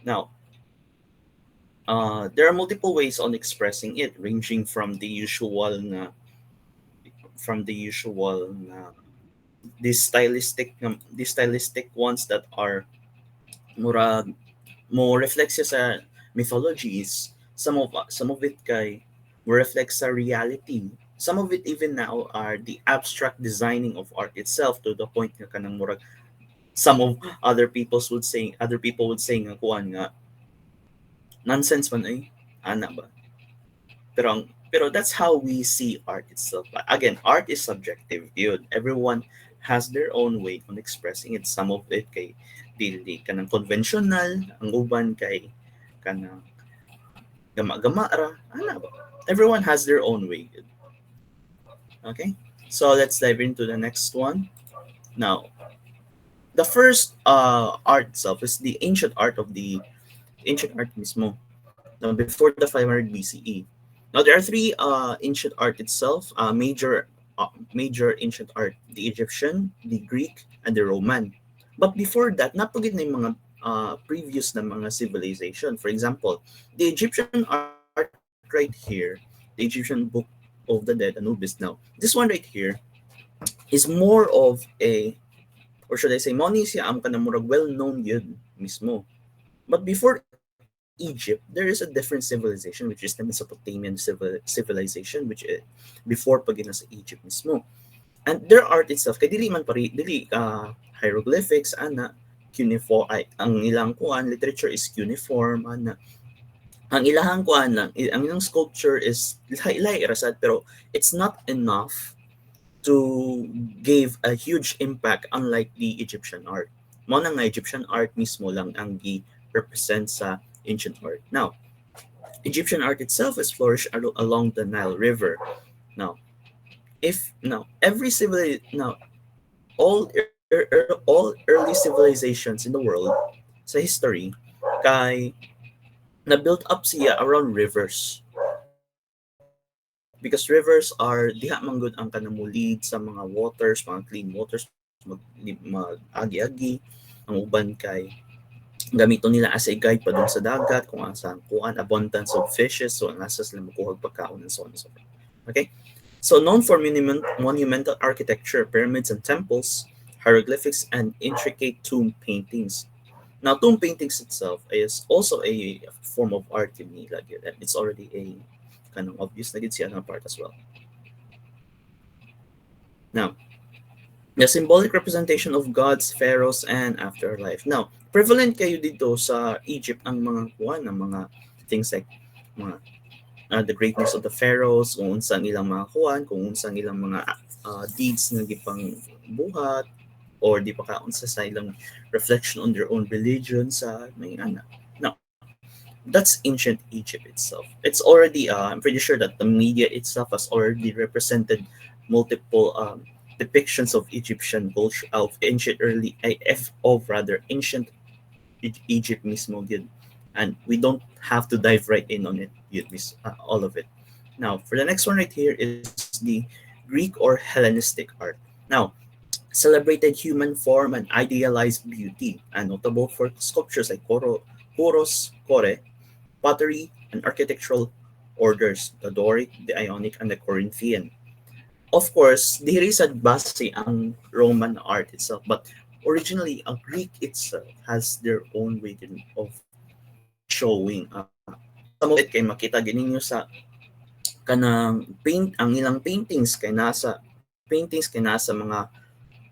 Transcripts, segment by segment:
Now, there are multiple ways on expressing it, ranging from the usual these stylistic ones that are murag more reflects siya sa mythologies. Some of it kay more reflects sa reality. Some of it even now are the abstract designing of art itself, to the point nga kanang murag some of other people would say nga kuan nga nonsense man ay ana ba. Pero that's how we see art itself. But again, art is subjective, yun. Everyone has their own way on expressing it. Some of it kay dili kanang conventional, ang uban kay kanang gama-gama ra, ana ba. Everyone has their own way. Okay? So let's dive into the next one. Now, the first art itself is the ancient art mismo. Now, before the 500 BCE. Now, there are three ancient art itself, major ancient art: the Egyptian, the Greek, and the Roman. But before that, napagid na yung mga previous na mga civilization. For example, the Egyptian art right here, the Egyptian Book of the Dead, Anubis. Now, this one right here is more of a, or should I say, money siya ang kanamurag well-known yun mismo. But before Egypt, there is a different civilization, which is the Mesopotamian civilization, before pagina sa Egypt mismo. And their art itself, kay dili man pari, dili hieroglyphics, ana, cuneiform, ay, ang ilang kuan, literature is cuneiform, ana. Ang ilahang kuan lang, ang ilang sculpture is lahi-lahi rasad, pero it's not enough to give a huge impact, unlike the Egyptian art. Mo na nga Egyptian art mismo lang ang gi-represent sa ancient art. Now, Egyptian art itself is flourished along the Nile River. Now, if now every civil now all early civilizations in the world sa history kay na built up siya around rivers, because rivers are diha man gud ang kanamulid sa mga waters, mga clean waters, mag-agi-agi. Ang uban kay gamito nila as a guide pa dun sa dagat, kung asan kuan abundance of fishes, so nasa sila makuha pagkaon and so on and so forth. Okay, so known for monumental architecture, pyramids and temples, hieroglyphics, and intricate tomb paintings. Now, tomb paintings itself is also a form of art to me. Like, it's already a kind of obvious na gid siya na part as well. Now, the symbolic representation of gods, pharaohs, and afterlife. Now, prevalent kayo dito sa Egypt ang mga kuwan, ang mga things like mga the greatness of the pharaohs, kung unsang ilang mga kuwan, kung unsang ilang mga deeds na gipang buhat, or di pa kaunsa sa ilang reflection on their own religion sa may ana. Now, that's ancient Egypt itself. It's already, I'm pretty sure that the media itself has already represented multiple depictions of Egyptian culture, of ancient early, of rather ancient Egypt mismo yun. And we don't have to dive right in on it, yun, all of it. Now, for the next one right here is the Greek or Hellenistic art. Now, celebrated human form and idealized beauty, and notable for sculptures like Horos, Kore, pottery, and architectural orders, the Doric, the Ionic, and the Corinthian. Of course, diri sa base ang Roman art itself, but originally, ang Greek itself has their own way of showing. Some of it kay makita gininyo sa kanang ang ilang paintings kay nasa mga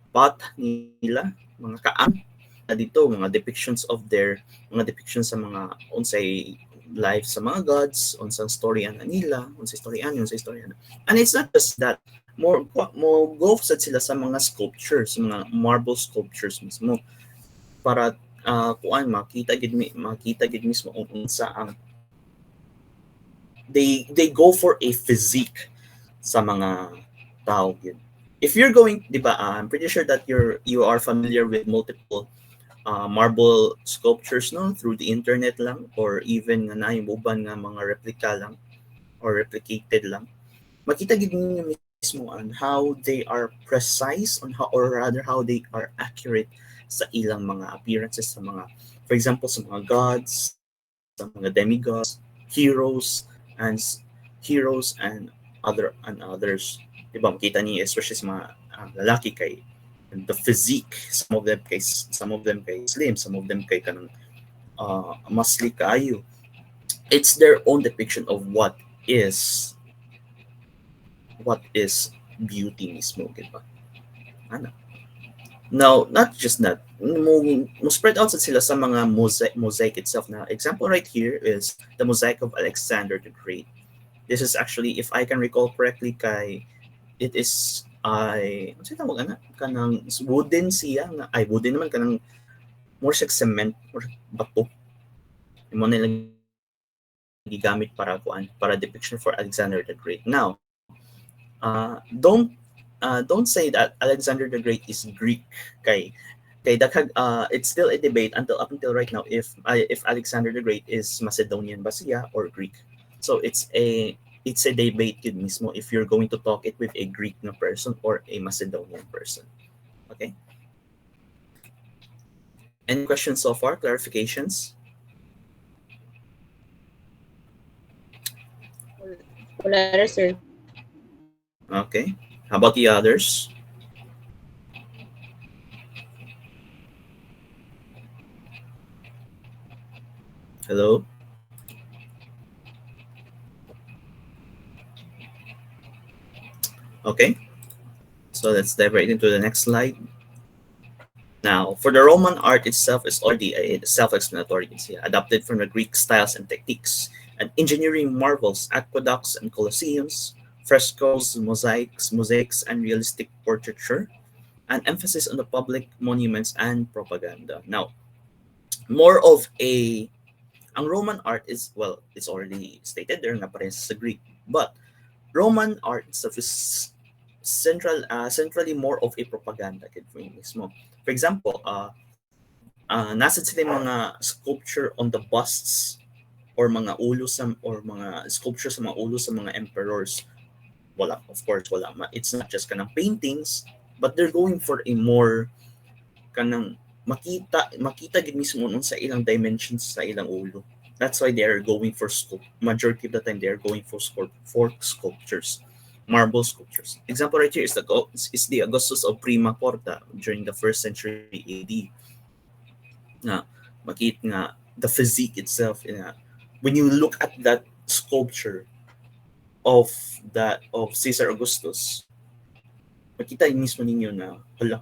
pot nila, mga kaan na dito, mga depictions sa mga unsay life sa mga gods, unsang storyan nila, unsay storyan. And it's not just that, more go sad sila sa mga sculptures, mga marble sculptures mismo, para kuan makita gid mismo kung unsa ang they go for a physique sa mga tao yun. If you're going, di ba, I'm pretty sure that you are familiar with multiple marble sculptures, no, through the internet lang, or even nga nahimuban nga mga replica lang or replicated lang. Makita gid ninyo mismo on how they are precise, on how, or rather how they are accurate sa ilang mga appearances, sa mga For example, sa mga gods, sa mga demigods, heroes, and heroes and others. Diba, makita niyo especially sa mga lalaki kay the physique, some of them kay slim, some of them kay kanang muscly kaayo. It's their own depiction of is beauty mismo, diba? Ano? Now, not just that, mo spread out sila sa mga mosaic itself. Na example right here is the mosaic of Alexander the Great. This is actually, if I can recall correctly, it is ano siya tawag ana kanang wooden siya na ay wooden naman kanang more siya cement or bato. Imo na lang gigamit para depiction for Alexander the Great. Now, don't say that Alexander the Great is Greek kay it's still a debate up until right now if Alexander the Great is Macedonian ba siya or Greek. So it's a debate yun mismo if you're going to talk it with a Greek na person or a Macedonian person. Okay? Any questions so far? Clarifications? Wala, sir. Okay. How about the others? Hello? Okay. So let's dive right into the next slide. Now, for the Roman art itself is already self-explanatory. It's adapted from the Greek styles and techniques, and engineering marvels, aqueducts and colosseums, frescoes, mosaics, and realistic portraiture, and emphasis on the public monuments and propaganda. Now, more of ang Roman art is, well, it's already stated there na parehas sa Greek, but Roman art itself is centrally more of a propaganda kid mismo. For example, nasa sila yung mga sculpture on the busts or mga ulo or mga sculpture sa mga ulo sa mga emperors. Wala, of course, wala. It's not just kanang paintings, but they're going for a more kanang makita gid mismo nun sa ilang dimensions sa ilang ulo. That's why they are going for majority of the time they are going for sculptures, marble sculptures. Example right here is the Augustus of Prima Porta during the 1st century AD. Na makita nga the physique itself when you look at that sculpture of Caesar Augustus, makita mismo ninyo na hala,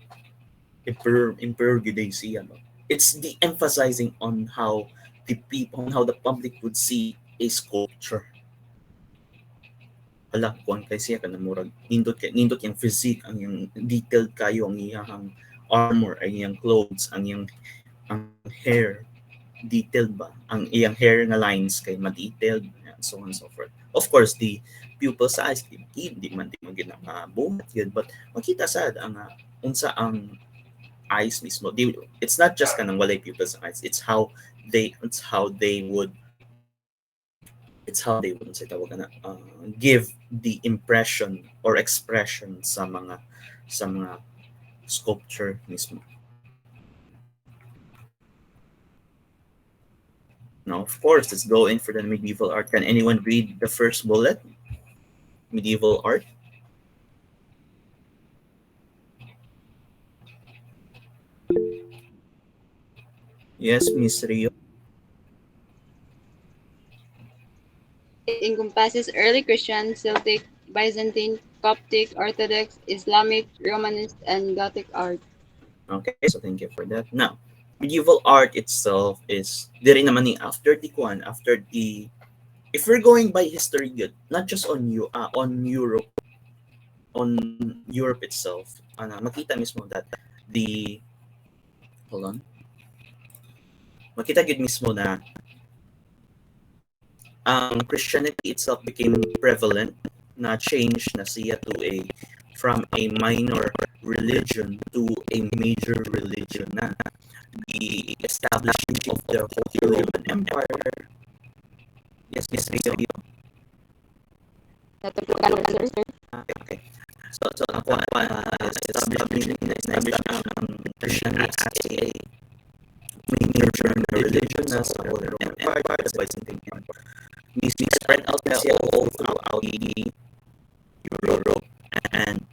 Emperor Giday siya. No? It's the emphasizing on how the public would see a sculpture. Hala, kuan kay siya kanang murag nindot yung physique, ang yung detailed kayo ang iyang armor, ang iyang clothes, ang hair detailed ba, ang iyang hair na lines kay ma-detailed, and so on and so forth. Of course, the pupil size di man ginabuhat yun, but makita sad ang unsa ang eyes mismo. It's not just kanang walay pupil sa eyes, it's how they would say tawag na give the impression or expression sa mga sculpture mismo. Now, of course, let's go in for the medieval art. Can anyone read the first bullet? Medieval art. Yes, Miss Rio. It encompasses early Christian, Celtic, Byzantine, Coptic, Orthodox, Islamic, Romanist, and Gothic art. Okay, so thank you for that. Now, medieval art itself is diri naman ni after the if we're going by history good, not just on Europe itself, makita mismo that makita gid mismo na Christianity itself became prevalent, na change na siya from a minor religion to a major religion na the establishment of the Holy Roman Empire. Yes, Miss Rio. Okay. So ako establish ang Christianity as major na religion na sa Holy Roman Empire, the Byzantine Empire. We spread out siya all throughout the Europe, and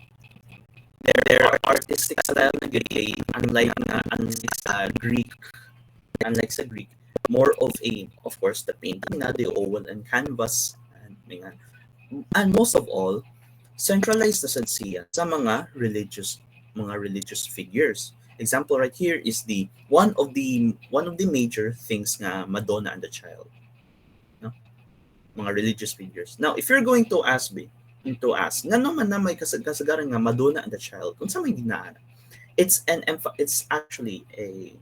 their artistic style na gay, unlike Greek, more of of course, the painting na, the oil and canvas, and most of all, centralized na sad siya sa mga religious figures. Example right here is the one of the major things nga Madonna and the Child, no? Mga religious figures. Now, if you're going to ask me, ngano man na may kasagaran nga Madonna and the Child, unsa may ginaan? It's actually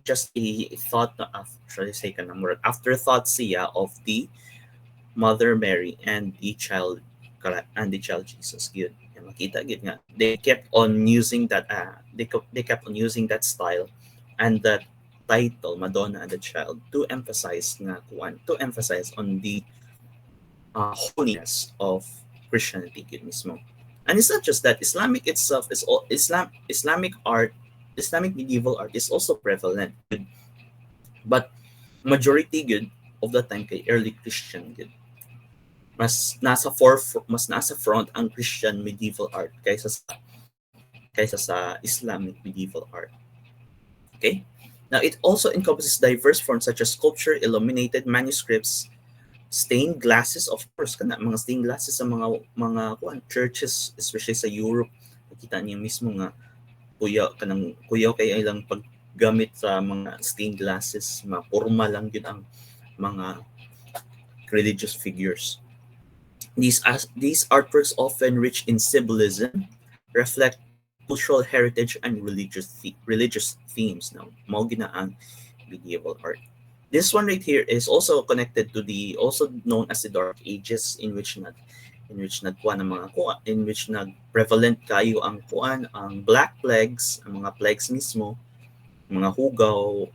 just a thought na actually say ka na murag afterthought siya of the Mother Mary and the child Jesus. Good. Makita gid nga they kept on using that they kept on using that style and that title Madonna and the Child to emphasize on the holiness of Christianity gid mismo. And it's not just that. Islamic itself is all Islamic medieval art is also prevalent, but majority good of the time kay early Christian good. Mas nasa front ang Christian medieval art kaysa sa Islamic medieval art. Okay? Now it also encompasses diverse forms such as sculpture, illuminated manuscripts, stained glasses, of course, mga stained glasses sa mga churches, especially sa Europe. Nakita niyo mismo nga kuya kay ilang paggamit sa mga stained glasses, mga forma lang yun ang mga religious figures. These artworks often rich in symbolism, reflect cultural heritage and religious themes. Now, mao ginaang medieval art. This one right here is also connected to the also known as the Dark Ages, in which prevalent kayo ang black plagues, ang mga plagues mismo, mga hugaw,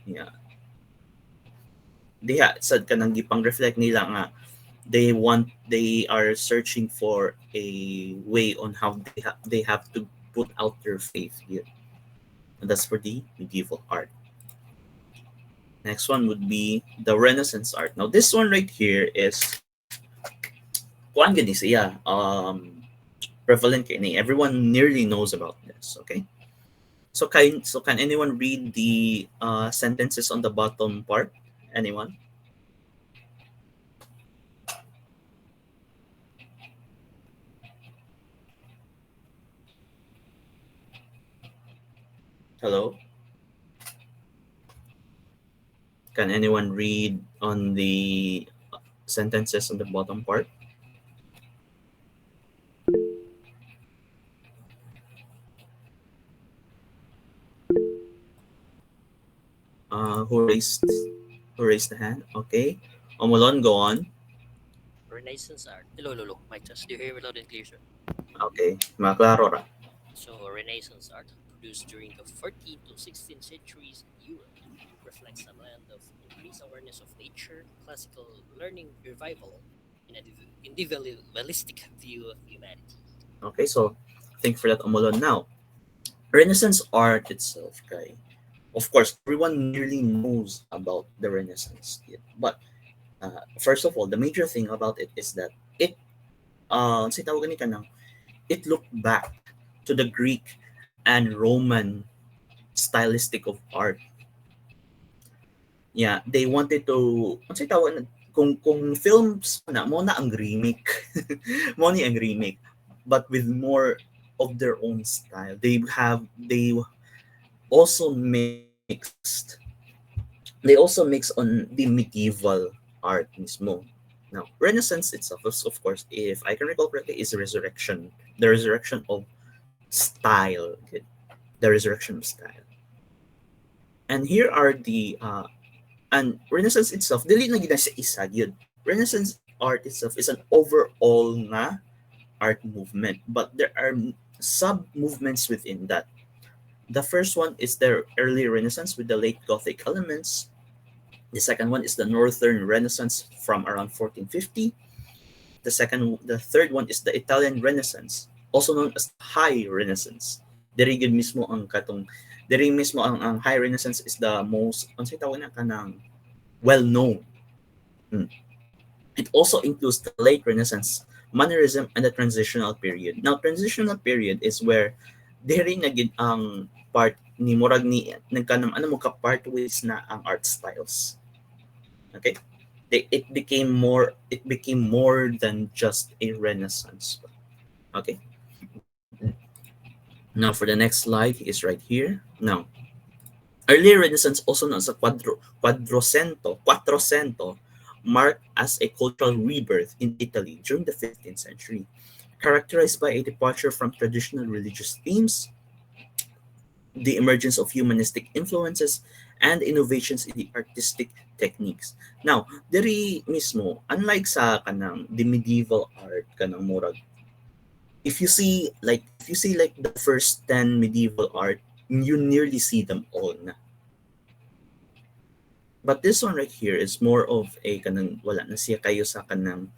diha sad kanang gipang reflect nila nga they are searching for a way on how they have to put out their faith here. And that's for the medieval art. Next one would be the Renaissance art. Now this one right here is prevalent kini. Everyone nearly knows about this, okay? So can anyone read the sentences on the bottom part? Anyone? Hello? Can anyone read on the sentences on the bottom part? Who raised the hand? Okay. Omolon, go on. Renaissance art. Hello. Mic test. Do you hear me loud and clear, sir? Okay. Maklaro ra. So, Renaissance art, produced during the 14th to 16th centuries in Europe, reflects a blend of increased awareness of nature, classical learning revival, and an individualistic view of humanity. Okay, so thank you for that, Omolon. Now, Renaissance art itself, okay. Of course, everyone nearly knows about the Renaissance. Yeah. But first of all, the major thing about it is that it looked back to the Greek and Roman stylistic of art. Yeah, they wanted to kung films na mo na ang remake. Mo ni ang remake, but with more of their own style. They also mix on the medieval art mismo. Now, Renaissance itself, of course, if I can recall correctly, is the resurrection of style. The resurrection of style. And here are the and Renaissance itself, dili na gina siya isa yun. Renaissance art itself is an overall nga art movement, but there are sub-movements within that. The first one is the early Renaissance with the late Gothic elements. The second one is the Northern Renaissance from around 1450. The third one is the Italian Renaissance, also known as High Renaissance. Diri gid mismo ang katong Diri mismo ang High Renaissance is the most unsay tawag na kanang well known. It also includes the late Renaissance, Mannerism, and the transitional period. Now, transitional period is where diri na gid ang part ni murag ni nagkanam ano mo ka part ways na ang art styles. Okay? It became more than just a Renaissance. Okay? Now, for the next slide is right here. Now, early Renaissance, also known as a Quattrocento, marked as a cultural rebirth in Italy during the 15th century, characterized by a departure from traditional religious themes, the emergence of humanistic influences, and innovations in the artistic techniques. Now, diri mismo, unlike sa kanang the medieval art kanang murag, if you see like the first 10 medieval art, you nearly see them all na. But this one right here is more of a kanang wala na siya kayo sa kanang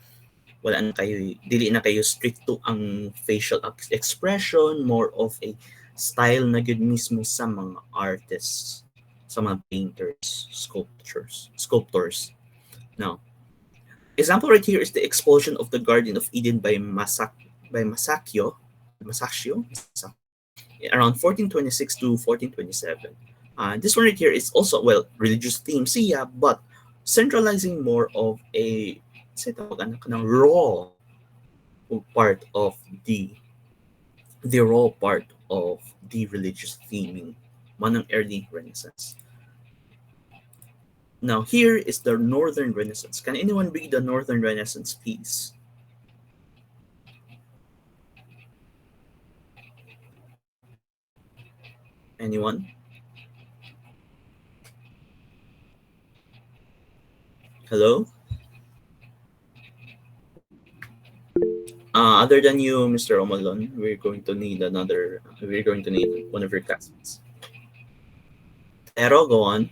wala na kayo dili na kayo strict to ang facial expression, more of a style na gud mismo sa mga artists, sa mga painters, sculptors. Now, example right here is the expulsion of the Garden of Eden by Masaccio around 1426 to 1427. This one right here is also, well, religious theme siya, but centralizing more of a raw part of the raw part of the religious theming manang early Renaissance. Now here is the Northern Renaissance. Can anyone read the Northern Renaissance piece? Anyone? Hello? Other than you, Mr. Omalon, we're going to need one of your classmates. Pero, go on.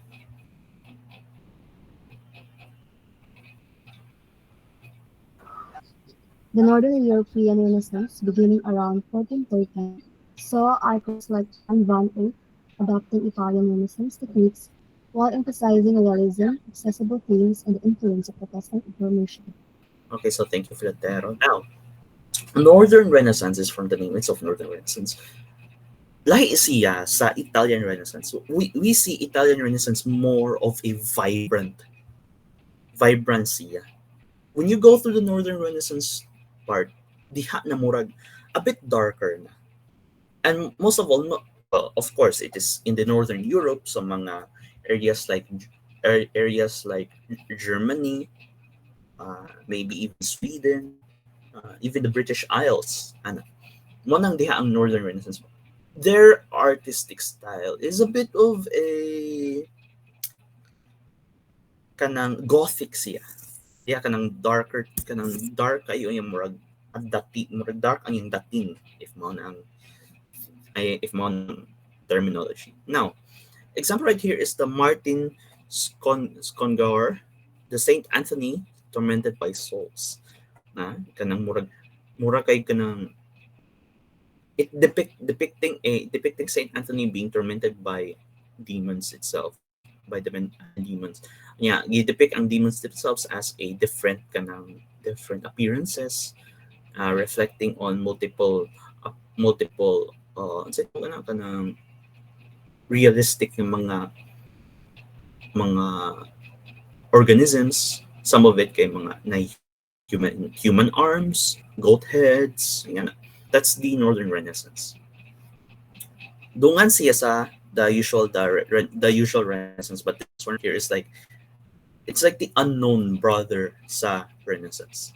The Northern European Renaissance, beginning around 1430, saw artists like Jan van Eyck adopting Italian Renaissance techniques while emphasizing realism, accessible themes, and the influence of Protestant Reformation. Okay, so thank you for that, Tero. Now, Northern Renaissance is from the name itself, Northern Renaissance. Lahi siya sa Italian Renaissance. So we see Italian Renaissance more of a vibrancy. When you go through the Northern Renaissance part, diha na murag a bit darker na. And most of all, of course, it is in the Northern Europe, so mga areas like Germany, maybe even Sweden, even the British Isles, and manang diha ang Northern Renaissance. Their artistic style is a bit of a kanang Gothic siya. Yeah, kanang dark kayo yung murag dark ang yung dating if mo ang terminology. Now, example right here is the Martin Scongauer, the Saint Anthony Tormented by Souls. Na kanang murag kay kanang it depicting Saint Anthony being tormented by demons itself, by the demons. Yeah, you depict ang demons themselves as a different appearances, reflecting on multiple kanang realistic ng mga organisms. Some of it kay mga na human arms, goat heads, yan. That's the Northern Renaissance. Dungan siya sa the usual Renaissance, but this one here is like it's like the unknown brother sa Renaissance.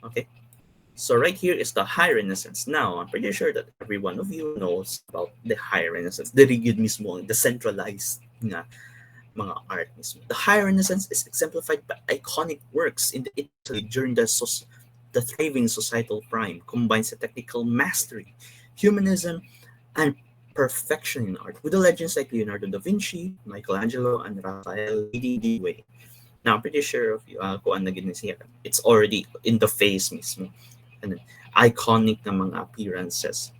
Okay, so right here is the High Renaissance. Now, I'm pretty sure that every one of you knows about the High Renaissance, the rigid mismo, the centralized nga mga art mismo. The High Renaissance is exemplified by iconic works in the Italy during the thriving societal prime, combines the technical mastery, humanism, and perfection in art, with the legends like Leonardo da Vinci, Michelangelo, and Raphael leading the way. Now, I'm pretty sure of you, kung ano gini siya, it's already in the face mismo. And iconic na mga appearances.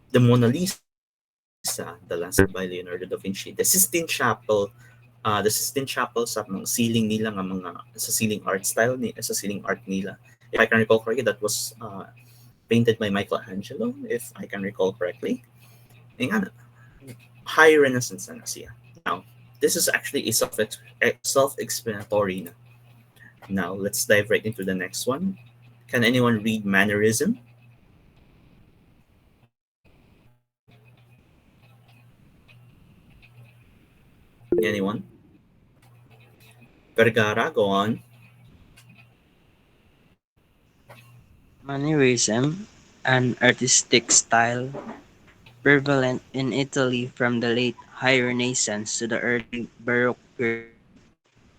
The Mona Lisa Lisa, The Last by Leonardo da Vinci. The Sistine Chapel sa mga ceiling nila nga mga sa ceiling art style ni sa ceiling art nila. If I can recall correctly, that was painted by Michelangelo, if I can recall correctly. Eh, nga na, high Renaissance na siya. Now, this is actually a self-explanatory na. Now, let's dive right into the next one. Can anyone read mannerism? Anyone? Vergara, go on. Mannerism, an artistic style prevalent in Italy from the late High Renaissance to the early Baroque period,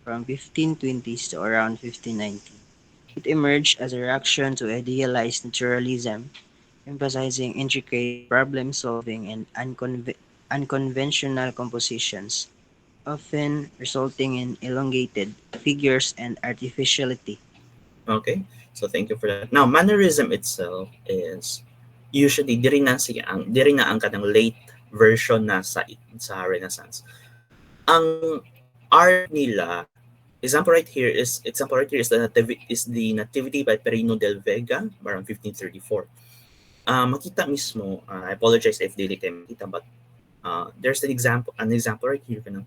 from 1520s to around 1590. It emerged as a reaction to idealized naturalism, emphasizing intricate problem solving and unconventional compositions, often resulting in elongated figures and artificiality. Okay, so thank you for that. Now, mannerism itself is usually diri na ang kanang late version na sa Renaissance. Ang art nila, example right here is the Nativity by Perino del Vega around 1534. Makita mismo, I apologize if dili kayo makita, but there's an example right here kanang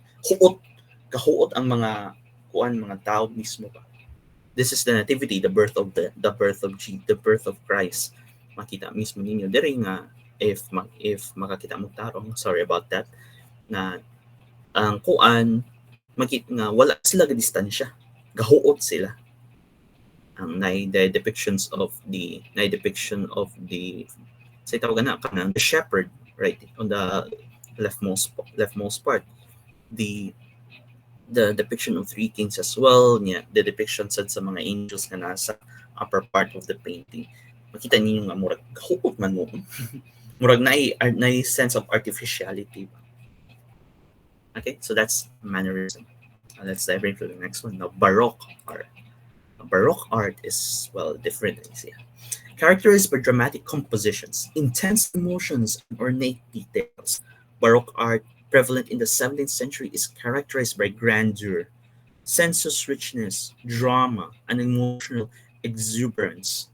kahuot ang mga tao mismo ba. This is the Nativity, the birth of Christ. Makita mismo ninyo diri nga if makakita mo tarong, sorry about that, na ang makita nga wala sila ga distansya, gahuot sila. Ang the depiction of the say tawag na kanang the shepherd, right on the leftmost part, the depiction of three kings as well, the depiction sa mga angels na nasa upper part of the painting. Makita ninyo nga murag gahuot man mo. Murag na sense of artificiality. Okay, so that's mannerism. Let's dive into the next one. Now, Baroque art. Baroque art is, well, different. Characterized by dramatic compositions, intense emotions, and ornate details. Baroque art, prevalent in the 17th century, is characterized by grandeur, sensuous richness, drama, and emotional exuberance.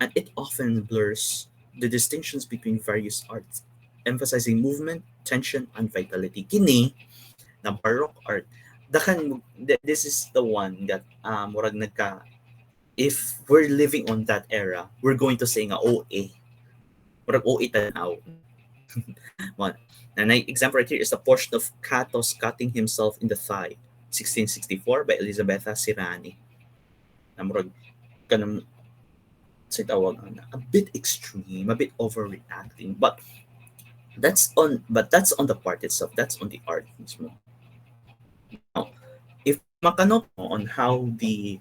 And it often blurs the distinctions between various arts, emphasizing movement, tension, and vitality. Kini na Baroque art, this is the one that murag nagka, if we're living on that era, we're going to say nga OA. Murag OA tanaw. One. An example right here is the portion of Catos cutting himself in the thigh, 1664 by Elisabetta Sirani. Na murag kanang say tawag a bit extreme, a bit overreacting, but that's on the part itself, that's on the art mismo. Now, if makano on how the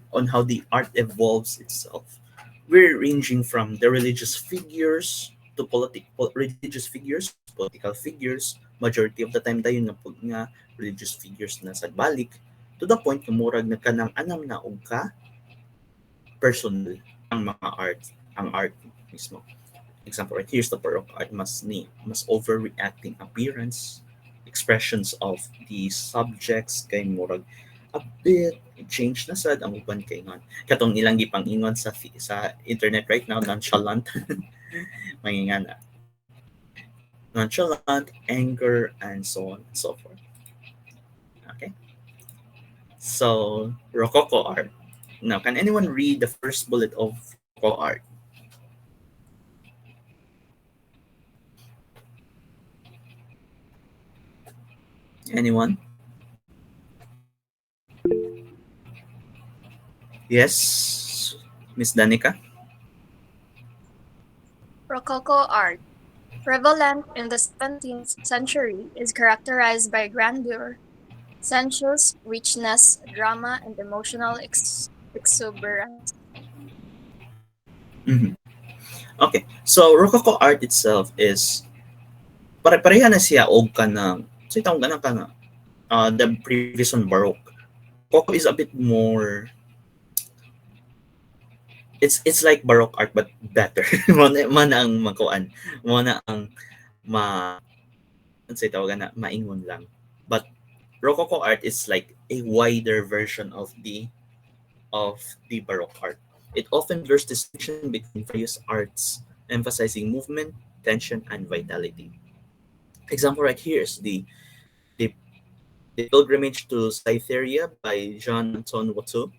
art evolves itself, we're ranging from the religious figures to political figures. Majority of the time dayon nga religious figures na sa balik, to the point na murag nagkanang anam na og ka personal ang art mismo. Example right here's the Baroque art, mas overreacting appearance, expressions of the subjects kay murag a bit change na sad ang uban kay ngon katong ilang gipang-ingon sa internet right now, nonchalant. Mangingana nonchalant, anger, and so on and so forth. Okay, so Rococo art. Now, can anyone read the first bullet of Rococo art? Anyone? Yes, Miss Danica? Rococo art, prevalent in the 17th century, is characterized by grandeur, sensuous richness, drama, and emotional exuberance. Mhm. Okay, so Rococo art itself is pare-pareha na siya og kanang so itong kanang the previous one Baroque. Rococo is a bit more, it's like Baroque art but better. Mo na ang makuan. Mo na ang let's say tawagan na maingon lang. But Rococo art is like a wider version of the Baroque art. It often blurs distinction between various arts, emphasizing movement, tension, and vitality. Example right here is the, the Pilgrimage to Cytherea by Jean Anton Watteau.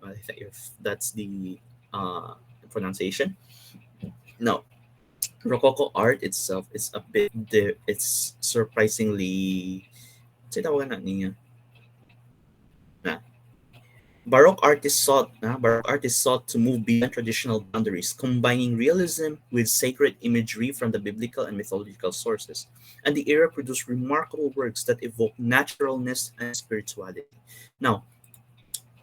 I think if that's the uh, pronunciation. No, Rococo art itself is a bit it's surprisingly say tawagan na niya na Baroque artists sought to move beyond traditional boundaries, combining realism with sacred imagery from the biblical and mythological sources. And the era produced remarkable works that evoke naturalness and spirituality. Now,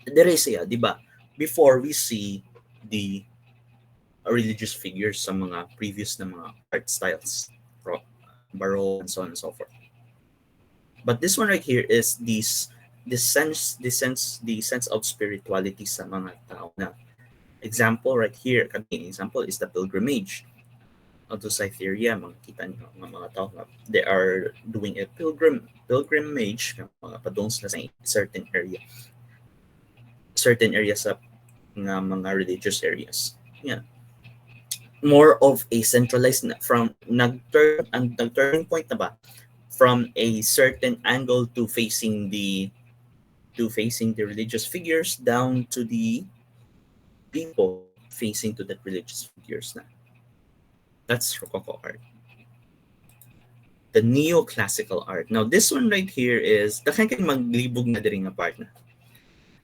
dire siya, di ba? Before we see the religious figures sa mga previous na mga art styles, Baroque and so on and so forth. But this one right here is the sense of spirituality sa mga tao na example right here kami example is the pilgrimage to Cytherea. Makikita niyo ng mga tao nga they are doing a pilgrimage mga padung sila sa certain areas sa nga mga religious areas. Yeah. More of a centralized from nag-turning point na ba from a certain angle to facing the religious figures down to the people facing to the religious figures na. That's Rococo art. The neoclassical art. Now this one right here is daghang kay maglibog na diri nga part na.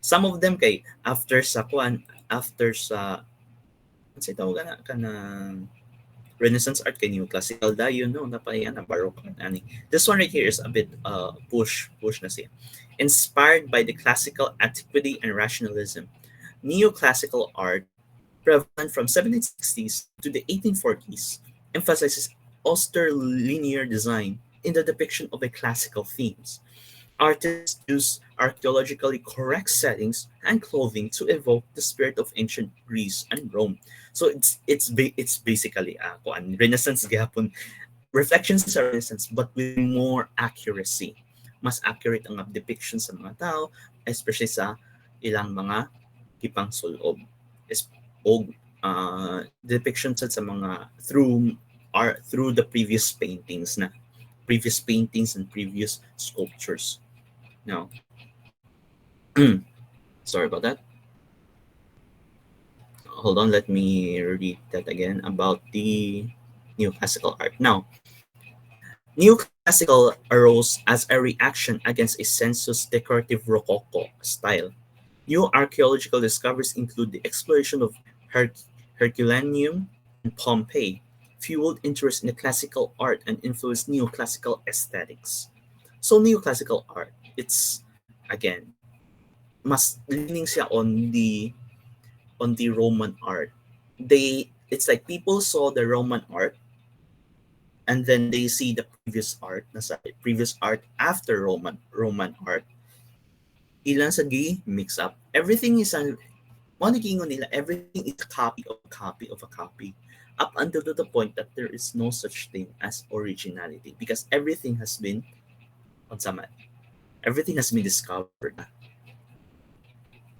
Some of them kay after sa say tawag na Renaissance art kay neoclassical dayon no napayan na Baroque ani. This one right here is a bit push na siya. Inspired by the classical antiquity and rationalism, neoclassical art, prevalent from 1760s to the 1840s, emphasizes austere linear design in the depiction of a classical themes. Artists use archaeologically correct settings and clothing to evoke the spirit of ancient Greece and Rome. So it's basically Renaissance gihapon reflections sa Renaissance but with more accuracy. Mas accurate ang depiction sa mga tao, especially sa ilang mga kipang sulob. O depiction sa mga through the previous paintings and previous sculptures. Now, sorry about that. Hold on, let me read that again about the neoclassical art. Now, neoclassical arose as a reaction against a sensuous decorative Rococo style. New archaeological discoveries include the exploration of Herculaneum and Pompeii, fueled interest in the classical art and influenced neoclassical aesthetics. So neoclassical art, it's again mas leaning siya on the Roman art. It's like people saw the Roman art and then they see the previous art after Roman art. Ilan sa mix up. Everything is nila, everything is a copy of a copy of a copy. Up until to the point that there is no such thing as originality because everything has been discovered.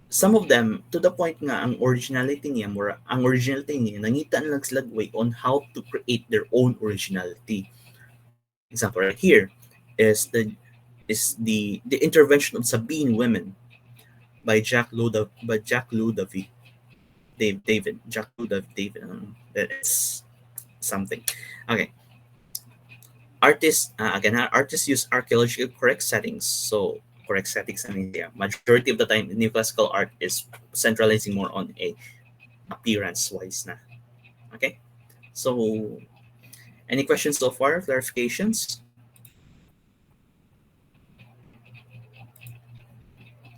Some of them to the point nga ang originality niya nangitan lang sila way on how to create their own originality. Example right here is the intervention of Sabine women by Jacques David. That's something. Okay. Artists use archaeological correct settings. So correct settings in India. Majority of the time, neoclassical art is centralizing more on a appearance wise na. Okay. So any questions so far? Clarifications?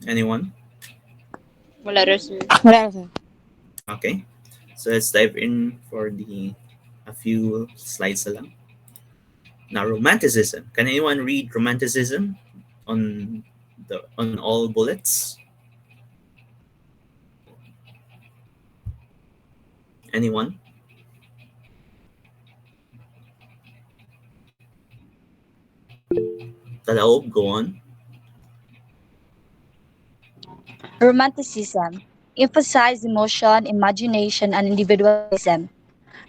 Anyone? Wala ra, sir. Okay. So let's dive in for a few slides na lang. Now, Romanticism. Can anyone read Romanticism on all bullets? Anyone? Kalaob, go on. Romanticism emphasized emotion, imagination, and individualism.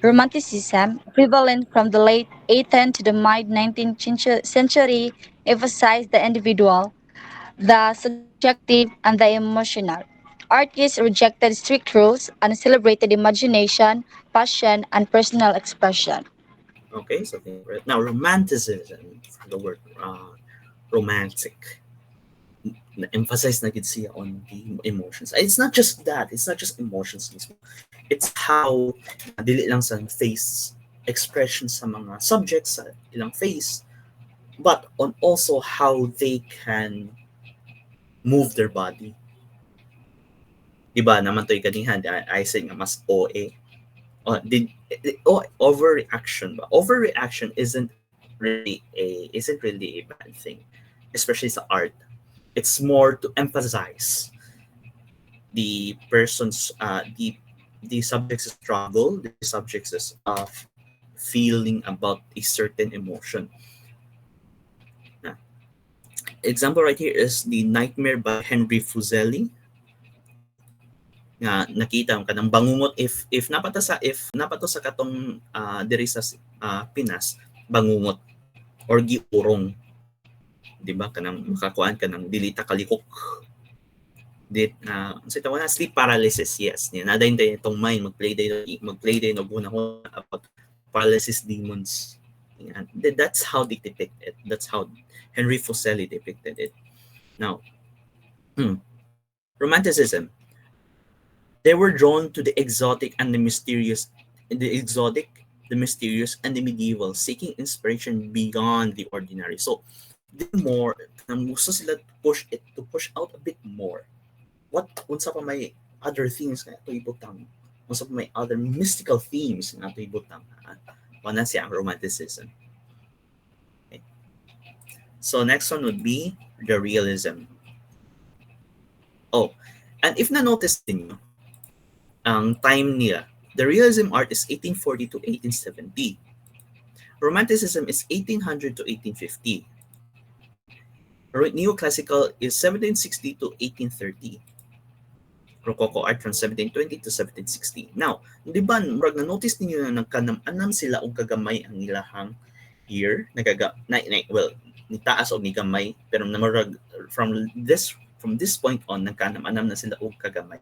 Romanticism, prevalent from the late 18th to the mid 19th century, emphasized the individual, the subjective, and the emotional. Artists rejected strict rules and celebrated imagination, passion, and personal expression. Okay, so now romanticism, the word romantic, emphasize na gid siya on the emotions. It's not just that, it's not just emotions mismo. It's how dili lang sa face expression sa mga subjects sa ilang face, but on also how they can move their body. Diba naman to ikanihan, I say nga mas OA. Overreaction ba? Overreaction isn't really a bad thing, especially sa art. It's more to emphasize the person's the subject's struggle, the subject's feeling about a certain emotion. Now, example right here is The Nightmare by Henry Fuseli. Nga nakita mo kanang bangungot if napato sa katong diri sa Pinas bangungot or giurong, di ba, kanang makakuan ka ng dilita kalikok sa tawag na sleep paralysis. Yes, niya nadayon tayo itong mind magplay day no guna about paralysis demons. Yan. That's how they depict it. That's how Henry Fuseli depicted it. Now, romanticism, they were drawn to the exotic and the mysterious, the mysterious, and the medieval, seeking inspiration beyond the ordinary. So, the more gusto sila to push out a bit more. What unsa pa may other things nga ato ibutang? Unsa pa may other mystical themes nga ato ibutang? Wala siya ang romanticism. Okay. So next one would be the realism. Oh, and if na-notice niyo, ang time nila, the realism art is 1840 to 1870. Romanticism is 1800 to 1850. Neoclassical is 1760 to 1830. Rococo art from 1720 to 1760. Now, di ba, murag na-notice ninyo na nagkanam-anam sila og kagamay ang ilahang year, ni taas o ni gamay, pero namurag from this point on, nagkanam-anam na sila og kagamay.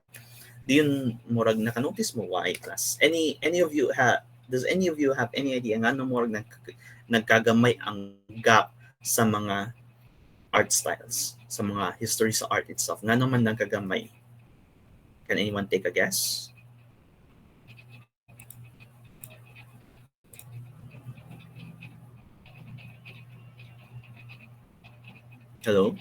Di yun murag naka-notice mo why, class? Does any of you have any idea nga ano murag nagkagamay ang gap sa mga art styles, sa mga history sa art itself? Nga naman nagkagamay? Can anyone take a guess? Hello?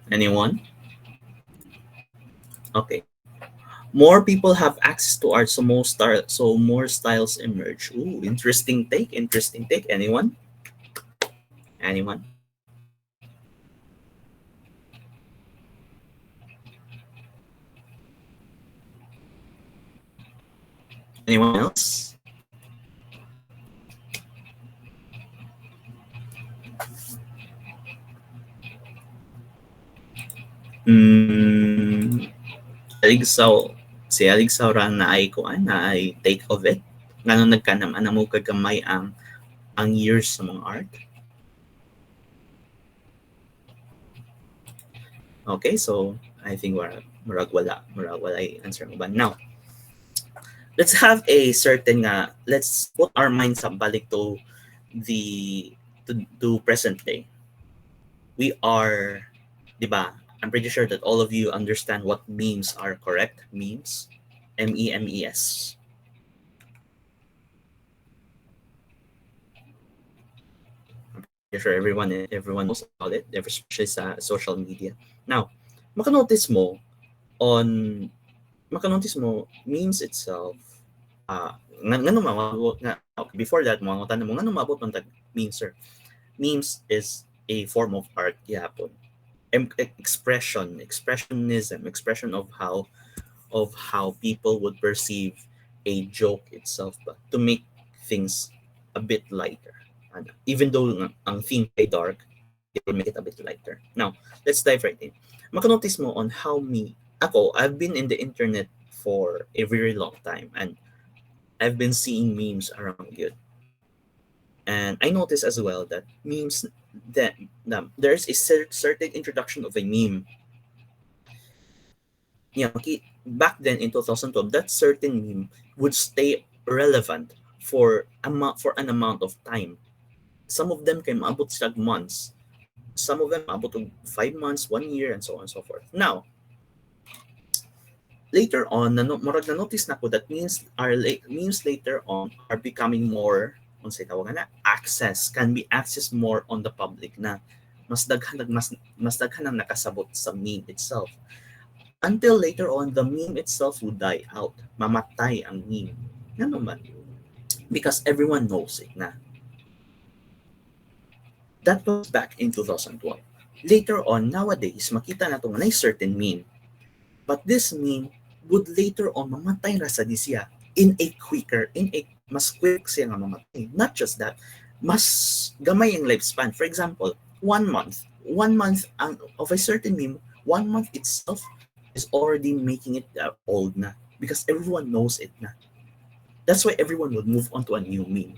Anyone? Okay. More people have access to art, so more styles emerge. Ooh, interesting take. Anyone? Anyone? Anyone else? Si Aligsaw ra na ay take of it. Ngano nagkanam-anam mo kagamay ang years sa mga art. Okay, so I think murag wala answer mo ba? Now, let's have a certain let's put our minds up balik to present day. We are, di ba? I'm pretty sure that all of you understand what memes are, correct? Memes, MEMES. I'm pretty sure everyone knows about it, especially sa social media. Now, maka-notice mo memes itself. Before that, mga tanong mo, ngano maabot man tag memes, sir? Memes is a form of art, yapon. expression of how people would perceive a joke itself, but to make things a bit lighter. And even though ang theme ay dark, it will make it a bit lighter. Now, let's dive right in. Makanotice mo on how I've been in the internet for a very long time, and I've been seeing memes around it. And I noticed as well that memes, that there's a certain introduction of a meme. Back then in 2012, that certain meme would stay relevant for an amount of time. Some of them can maabot sila months. Some of them maabot to 5 months, 1 year, and so on and so forth. Now, later on, murag na notice na ko that memes later on are becoming more, unsay tawagan na, can be accessed more on the public na. Mas daghan ang nakasabot sa meme itself. Until later on, the meme itself would die out. Mamatay ang meme. Nga naman. Because everyone knows it na. That was back in 2012. Later on, nowadays, makita na itong certain meme. But this meme would later on mamatay ra sa siya mas quick siya nga mamatay. Not just that, mas gamay ang lifespan. For example, 1 month of a certain meme, 1 month itself is already making it old na, because everyone knows it na. That's why everyone would move on to a new meme.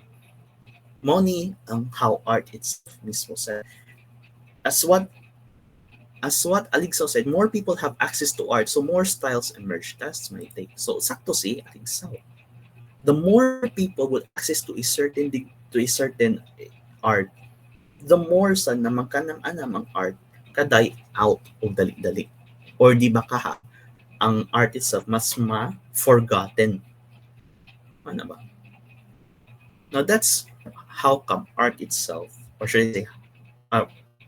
Money ang how art itself mismo said. As what Aligsaw said, more people have access to art, so more styles emerge. That's my take. So sakto si Aligsaw. The more people would access to a certain art, the more sa naman ka ng anamang art kaday out of dali-dali. Or di ba kaha, ang art itself mas ma-forgotten. Ano ba? Now that's how come art itself, or should I say,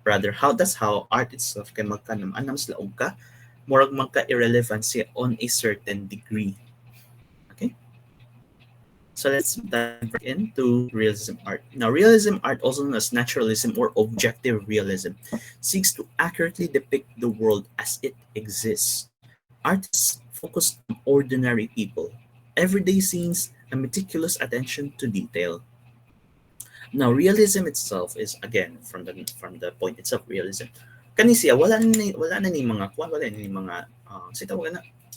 that's how art itself can magkanam-anam sila og ka, murag magka-irrelevant siya on a certain degree. Okay? So let's dive into realism art. Now, realism art, also known as naturalism or objective realism, seeks to accurately depict the world as it exists. Artists focus on ordinary people, everyday scenes, and meticulous attention to detail. Now, realism itself is, again, from the point itself, realism. Kani siya, wala na ni mga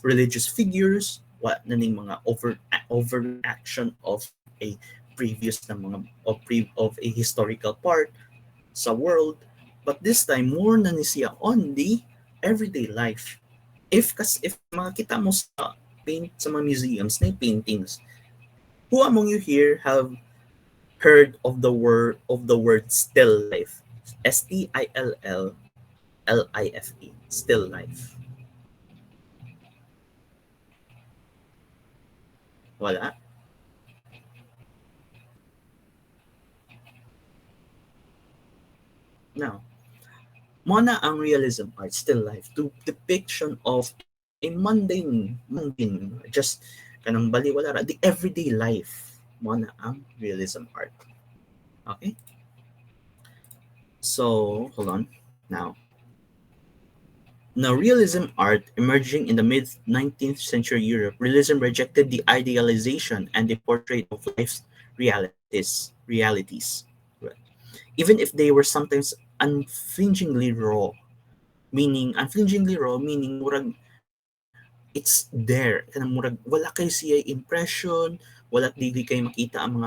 religious figures, wala na ni mga overaction of a previous na mga of a historical part sa world, but this time more na ni siya on the everyday life. If makita mo sa mga museums na paintings, who among you here have heard of the word still life? STILLLIFE, still life. Wala. Now, muna ang realism art, still life, to depiction of a mundane, just kanang baliwala ra, the everyday life. Muna ang realism art. Okay? So, hold on. Now, realism art emerging in the mid-19th century Europe, realism rejected the idealization and the portrait of life's realities. Even if they were sometimes unflinchingly raw, meaning murag it's there, kanang murag wala kay siya impression, wala dili kay makita ang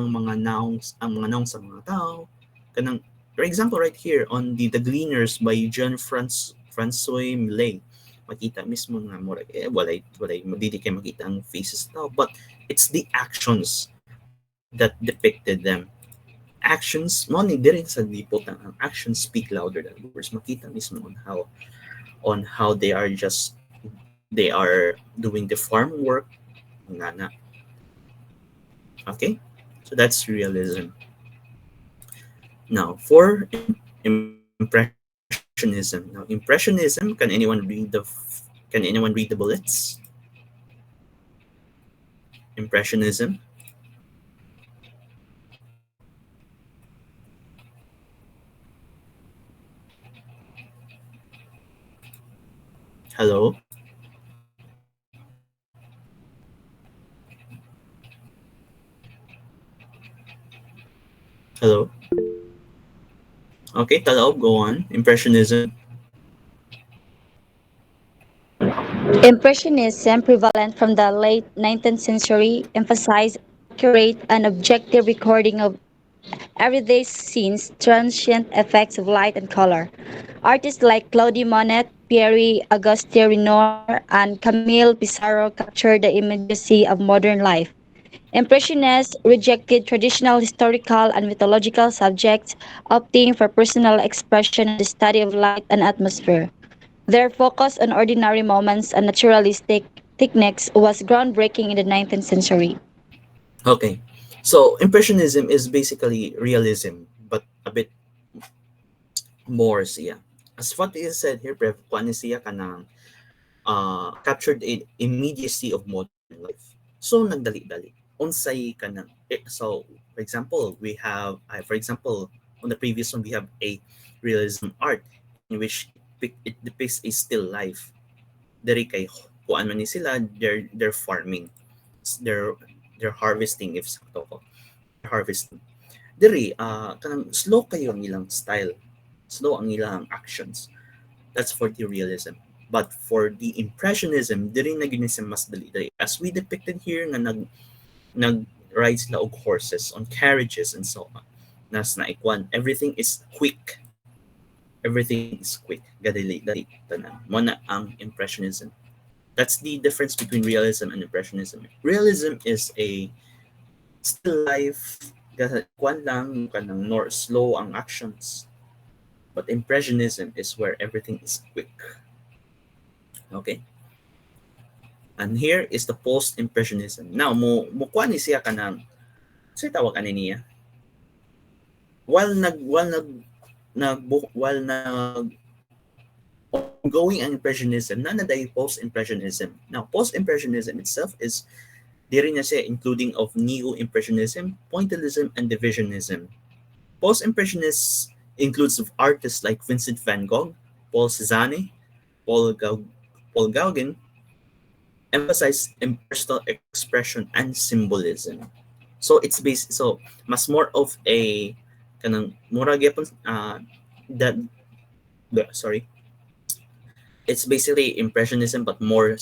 mga nouns sa mga tao. Kanang, for example, right here on the Gleaners by Jean-François Millet, makita mismo nga murag walay dili kay makita ang faces tao, but it's the actions that depicted them. Actions, money din sa lipot ang actions speak louder than words. Makita mismo on how they are doing the farm work. Okay, so that's realism. Now, for impressionism. Now, impressionism. Can anyone read the bullets? Impressionism. Hello? Hello? Okay, Talao, go on. Impressionism. Impressionism, prevalent from the late 19th century, emphasized accurate and objective recording of everyday scenes, transient effects of light and color. Artists like Claude Monet, Pierre Auguste Renoir, and Camille Pissarro captured the immediacy of modern life. Impressionists rejected traditional historical and mythological subjects, opting for personal expression and the study of light and atmosphere. Their focus on ordinary moments and naturalistic techniques was groundbreaking in the 19th century. Okay. So, Impressionism is basically realism, but a bit more siya. As what is said here, Prev, kuan ni siya kanang captured the immediacy of modern life. So, nagdali-dali. Unsay kanang, so, for example, we have, for example, on the previous one, we have a realism art in which it depicts a still life. Dari kay kuan man ni sila, they're farming. They're they're harvesting if sakto ko. Harvesting. Diri kanang slow kayo ang ilang style. Slow ang ilang actions. That's for the realism. But for the impressionism, diri na gyud siya mas dali. As we depicted here na nag-ride sila og horses on carriages and so on. Nas na ikwan, everything is quick. Everything is quick. Gadali-dali tanan. Mo na ang impressionism. That's the difference between realism and impressionism. Realism is a still life, kwan lang, kanang nor slow ang actions. But impressionism is where everything is quick. Okay? And here is the post-impressionism. Now, mo kwan ni siya kanang, so tawag ani niya. While ongoing ang impressionism, nanaday post-impressionism. Now, post-impressionism itself is diri na siya including of neo-impressionism, pointillism, and divisionism. Post-impressionists includes of artists like Vincent van Gogh, Paul Cézanne, Paul Gauguin, emphasize impersonal expression and symbolism. So it's based mas more of a kanang mura gyapon that sorry, it's basically impressionism but more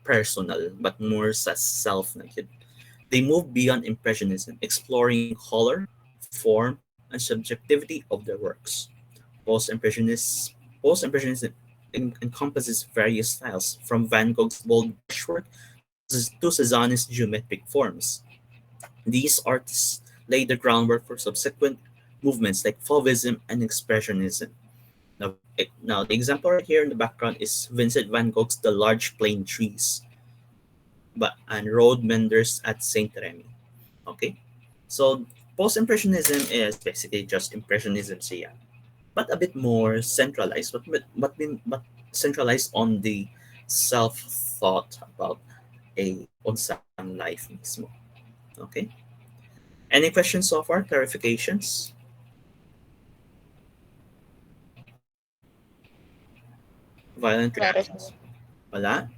personal, but more sa self na gyud. They move beyond impressionism, exploring color, form, and subjectivity of their works. Post-impressionism encompasses various styles, from Van Gogh's bold brushwork to Cézanne's geometric forms. These artists laid the groundwork for subsequent movements like Fauvism and Expressionism. Now, the example right here in the background is Vincent van Gogh's The Large Plane Trees and Road Menders at Saint Remy. Okay, so post-impressionism is basically just impressionism siya, but a bit more centralized, but centralized on the self-thought about a unsang life mismo. Okay, any questions so far? Clarifications? Violent Wala, reactions? sir. Wala?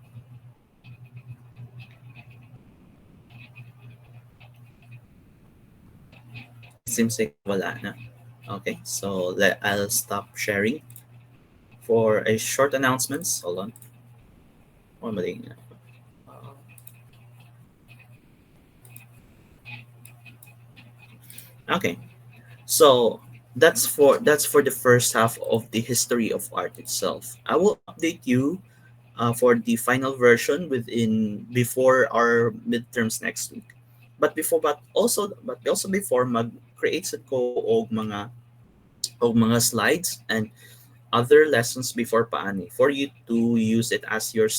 Seems like wala na. Okay, so I'll stop sharing for a short announcements. Hold on. Oh, mali nga. Okay, so that's for the first half of the history of art itself. I will update you for the final version before our midterms next week. But also before mag-create sa ko og mga slides and other lessons before paani for you to use it as your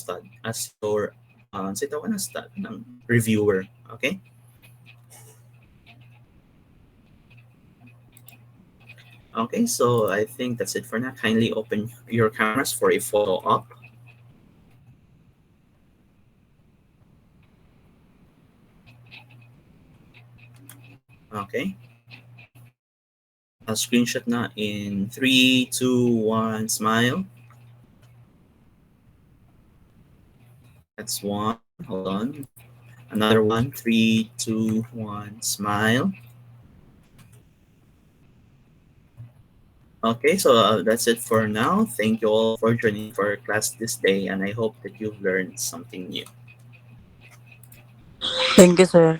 ng reviewer. Okay? Okay, so I think that's it for now. Kindly open your cameras for a photo op. Okay. A screenshot na in 3, 2, 1, smile. That's one. Hold on. Another one. 3, 2, 1. Smile. Okay, so that's it for now. Thank you all for joining for our class this day, and I hope that you've learned something new. Thank you, sir.